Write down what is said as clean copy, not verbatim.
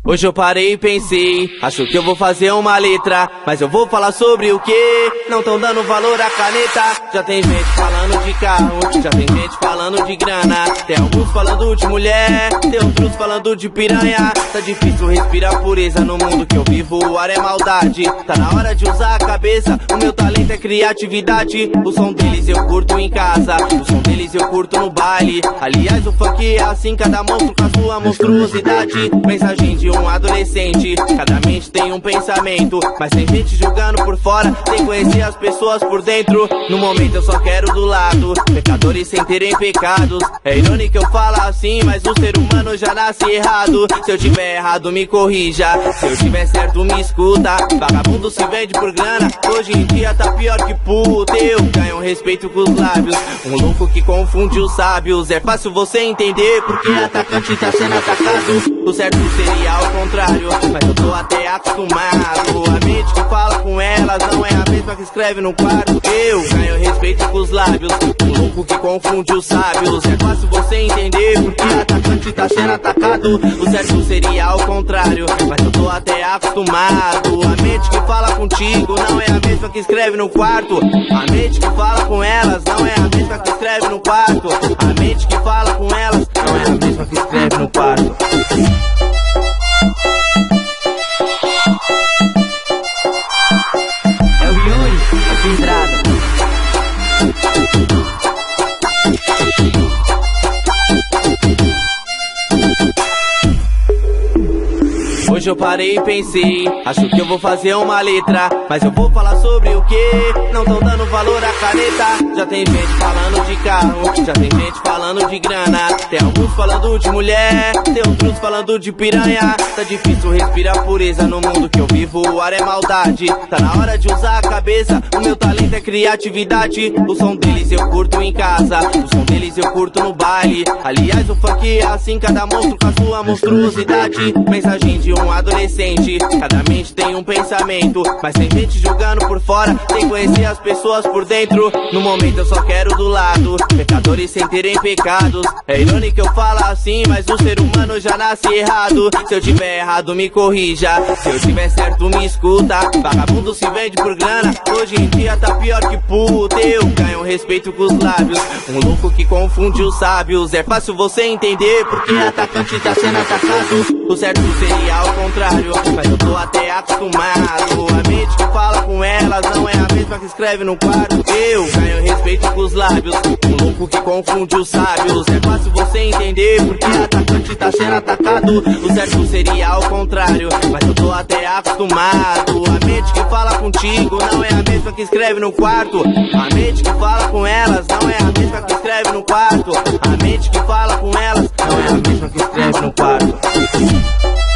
Hoje eu parei e pensei, acho que eu vou fazer uma letra, mas eu vou falar sobre o que? Não tão dando valor à caneta. Já tem gente falando de carro, já tem gente falando de grana, tem alguns falando de mulher, tem outros falando de piranha. Tá difícil respirar pureza no mundo que eu vivo, o ar é maldade. Tá na hora de usar a cabeça, o meu talento é criatividade. O som deles eu curto em casa, o som deles eu curto no baile. Aliás, o funk é assim, cada monstro com a sua monstruosidade. Mensagem de um adolescente, cada mente tem um pensamento, mas tem gente julgando por fora, sem conhecer as pessoas por dentro. No momento eu só quero do lado, pecadores sem terem pecados. É irônico eu falar assim, mas o ser humano já nasce errado. Se eu tiver errado me corrija, se eu tiver certo me escuta. Vagabundo se vende por grana, hoje em dia tá pior que puta. Eu ganho respeito com os lábios, um louco que confunde os sábios. É fácil você entender porque atacante tá sendo atacado. O certo seria ao contrário, mas eu tô até acostumado. A mente que fala com elas não é a mesma que escreve no quarto. Eu ganho respeito com os lábios, um louco que confunde os sábios. É fácil você entender porque atacante tá sendo atacado. O certo seria ao contrário, mas eu tô até acostumado. A mente que fala contigo não é a mesma que escreve no quarto. A mente que fala com elas não é a mesma que escreve no quarto. A mente que fala com elas não é a mesma que escreve no quarto. É o Yuri, a Cindrada. Hoje eu parei e pensei, acho que eu vou fazer uma letra, mas eu vou falar sobre o que? Não tão dando valor à caneta. Já tem gente falando de carro, já tem gente falando de grana, tem alguns falando de mulher, tem outros falando de piranha. Tá difícil respirar pureza no mundo que eu vivo, o ar é maldade. Tá na hora de usar a cabeça, o meu talento é criatividade. O som deles eu curto em casa, o som deles eu curto no baile. Aliás, o funk é assim, cada monstro com a sua monstruosidade. Mensagem de um adolescente, cada mente tem um pensamento, mas tem gente julgando por fora, sem conhecer as pessoas por dentro. No momento eu só quero do lado, pecadores sem terem pecados. É irônico eu falar assim, mas o ser humano já nasce errado. Se eu tiver errado me corrija, se eu tiver certo me escuta. Vagabundo se vende por grana, hoje em dia tá pior que puta. Eu ganho respeito com os lábios, um louco que confunde os sábios. É fácil você entender porque atacante tá sendo atacado. O certo seria ao contrário, mas eu tô até acostumado. A mente que fala com elas não é a mesma que escreve no quarto. Eu ganho respeito com os lábios, um louco que confunde os sábios. É fácil você entender porque atacante tá sendo atacado. O certo seria ao contrário, mas eu tô até acostumado. A mente que fala contigo não é a mesma que escreve no quarto. A mente que fala com elas não é a mesma que escreve no quarto. A mente que fala com elas não é a mesma que escreve no quarto.